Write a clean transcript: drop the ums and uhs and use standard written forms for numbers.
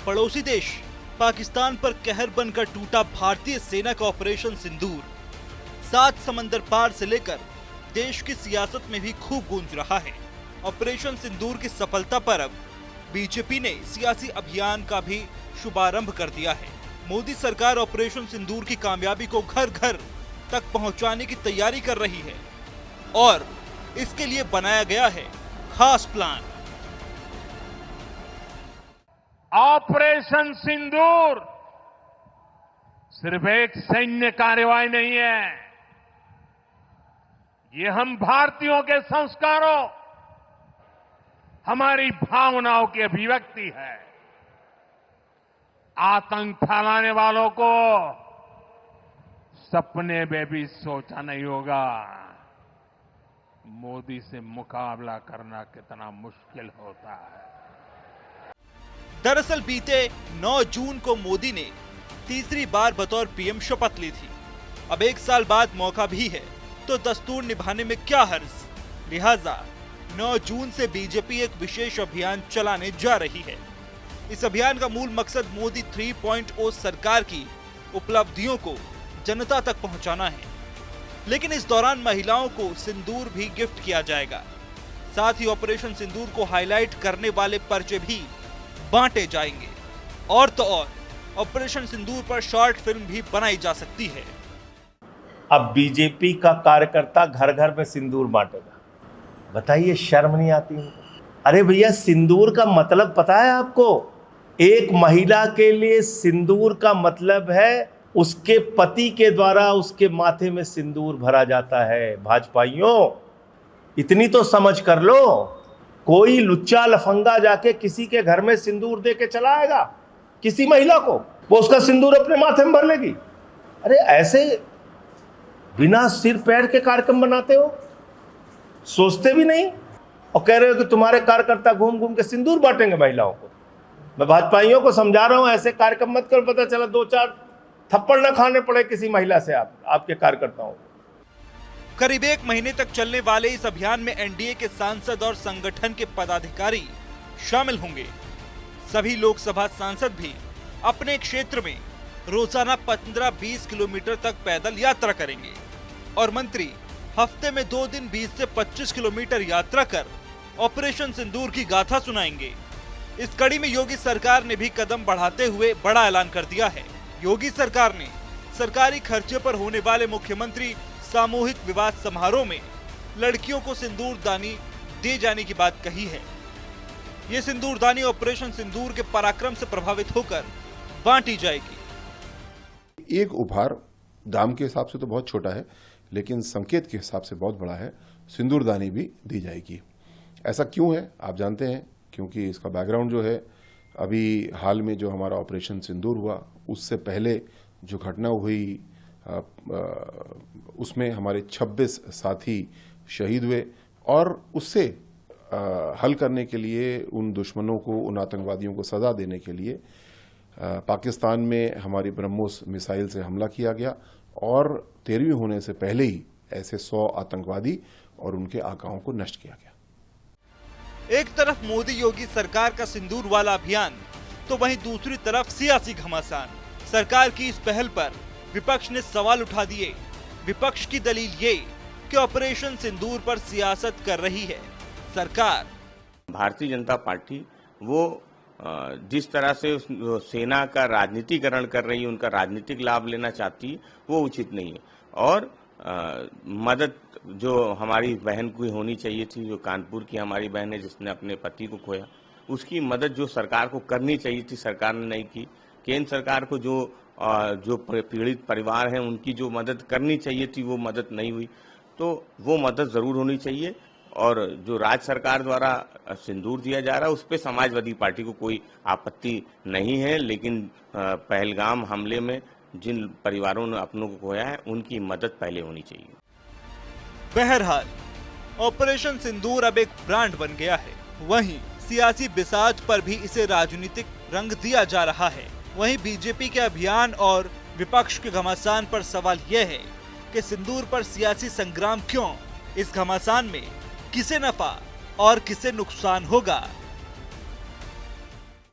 पड़ोसी देश पाकिस्तान पर कहर बनकर टूटा भारतीय सेना का ऑपरेशन सिंदूर 7 समंदर पार से लेकर देश की सियासत में भी खूब गूंज रहा है। ऑपरेशन सिंदूर की सफलता पर अब बीजेपी ने सियासी अभियान का भी शुभारंभ कर दिया है। मोदी सरकार ऑपरेशन सिंदूर की कामयाबी को घर घर तक पहुंचाने की तैयारी कर रही है और इसके लिए बनाया गया है खास प्लान। ऑपरेशन सिंदूर सिर्फ एक सैन्य कार्रवाई नहीं है, ये हम भारतीयों के संस्कारों, हमारी भावनाओं की अभिव्यक्ति है। आतंक फैलाने वालों को सपने में भी सोचा नहीं होगा मोदी से मुकाबला करना कितना मुश्किल होता है। दरअसल बीते 9 जून को मोदी ने तीसरी बार बतौर पीएम शपथ ली थी। अब 1 साल बाद मौका भी है तो दस्तूर निभाने में क्या हर्ज। लिहाजा 9 जून से बीजेपी एक विशेष अभियान चलाने जा रही है। इस अभियान का मूल मकसद मोदी 3.0 सरकार की उपलब्धियों को जनता तक पहुंचाना है। लेकिन इस दौरान महिलाओं को सिंदूर भी गिफ्ट किया जाएगा। साथ ही ऑपरेशन सिंदूर को हाईलाइट करने वाले पर्चे भी बांटे जाएंगे। और तो और ऑपरेशन सिंदूर पर शॉर्ट फिल्म भी बनाई जा सकती है। अब बीजेपी का कार्यकर्ता घर घर में सिंदूर बांटेगा। बताइए, शर्म नहीं आती उनको? अरे भैया, सिंदूर का मतलब पता है आपको? एक महिला के लिए सिंदूर का मतलब है उसके पति के द्वारा उसके माथे में सिंदूर भरा जाता है। भाजपाइयों, इतनी तो समझ कर लो। कोई लुच्चा लफंगा जाके किसी के घर में सिंदूर दे के चला आएगा किसी महिला को, वो उसका सिंदूर अपने माथे में भर लेगी? अरे ऐसे बिना सिर पैर के कार्यक्रम बनाते हो, सोचते भी नहीं और कह रहे हो कि तुम्हारे कार्यकर्ता घूम घूम के सिंदूर बांटेंगे महिलाओं को। मैं भाजपाइयों को समझा रहा हूं, ऐसे कार्यक्रम मत करो, पता चला 2-4 थप्पड़ न खाने पड़े किसी महिला से आपके कार्यकर्ताओं को। करीब 1 महीने तक चलने वाले इस अभियान में एनडीए के सांसद और संगठन के पदाधिकारी शामिल होंगे। सभी लोकसभा सांसद भी अपने क्षेत्र में रोजाना 15-20 किलोमीटर तक पैदल यात्रा करेंगे और मंत्री हफ्ते में 2 दिन 20 से 25 किलोमीटर यात्रा कर ऑपरेशन सिंदूर की गाथा सुनाएंगे। इस कड़ी में योगी सरकार ने भी कदम बढ़ाते हुए बड़ा ऐलान कर दिया है। योगी सरकार ने सरकारी खर्चे पर होने वाले मुख्यमंत्री सामूहिक विवाह समारोह में लड़कियों को सिंदूरदानी दे जाने की बात कही है। ये सिंदूरदानी ऑपरेशन सिंदूर के पराक्रम से प्रभावित होकर बांटी जाएगी। एक उपहार दाम के हिसाब से तो बहुत छोटा है, लेकिन संकेत के हिसाब से बहुत बड़ा है। सिंदूरदानी भी दी जाएगी। ऐसा क्यों है आप जानते हैं, क्योंकि इसका बैकग्राउंड जो है, अभी हाल में जो हमारा ऑपरेशन सिंदूर हुआ, उससे पहले जो घटना हुई उसमें हमारे 26 साथी शहीद हुए और उससे हल करने के लिए, उन दुश्मनों को, उन आतंकवादियों को सजा देने के लिए पाकिस्तान में हमारी ब्रह्मोस मिसाइल से हमला किया गया और 13वीं होने से पहले ही ऐसे 100 आतंकवादी और उनके आकाओं को नष्ट किया गया। एक तरफ मोदी योगी सरकार का सिंदूर वाला अभियान तो वहीं दूसरी तरफ सियासी घमासान। सरकार की इस पहल पर विपक्ष ने सवाल उठा दिए। विपक्ष की दलील ये कि ऑपरेशन सिंदूर पर सियासत कर रही है सरकार। भारतीय जनता पार्टी वो जिस तरह से सेना का राजनीतिकरण कर रही है, उनका राजनीतिक लाभ लेना चाहती है, वो उचित नहीं है। और मदद जो हमारी बहन को होनी चाहिए थी, जो कानपुर की हमारी बहन है जिसने अपने पति को खोया, उसकी मदद जो सरकार को करनी चाहिए थी, सरकार ने नहीं की। केंद्र सरकार को जो पीड़ित परिवार हैं उनकी जो मदद करनी चाहिए थी, वो मदद नहीं हुई। तो वो मदद जरूर होनी चाहिए। और जो राज्य सरकार द्वारा सिंदूर दिया जा रहा है, उस पर समाजवादी पार्टी को कोई आपत्ति नहीं है, लेकिन पहलगाम हमले में जिन परिवारों ने अपनों को खोया है, उनकी मदद पहले होनी चाहिए। बहरहाल ऑपरेशन सिंदूर अब एक ब्रांड बन गया है। वहीं सियासी बिसात पर भी इसे राजनीतिक रंग दिया जा रहा है। वहीं बीजेपी के अभियान और विपक्ष के घमासान पर सवाल यह है कि सिंदूर पर सियासी संग्राम क्यों? इस घमासान में किसे नफा और किसे नुकसान होगा?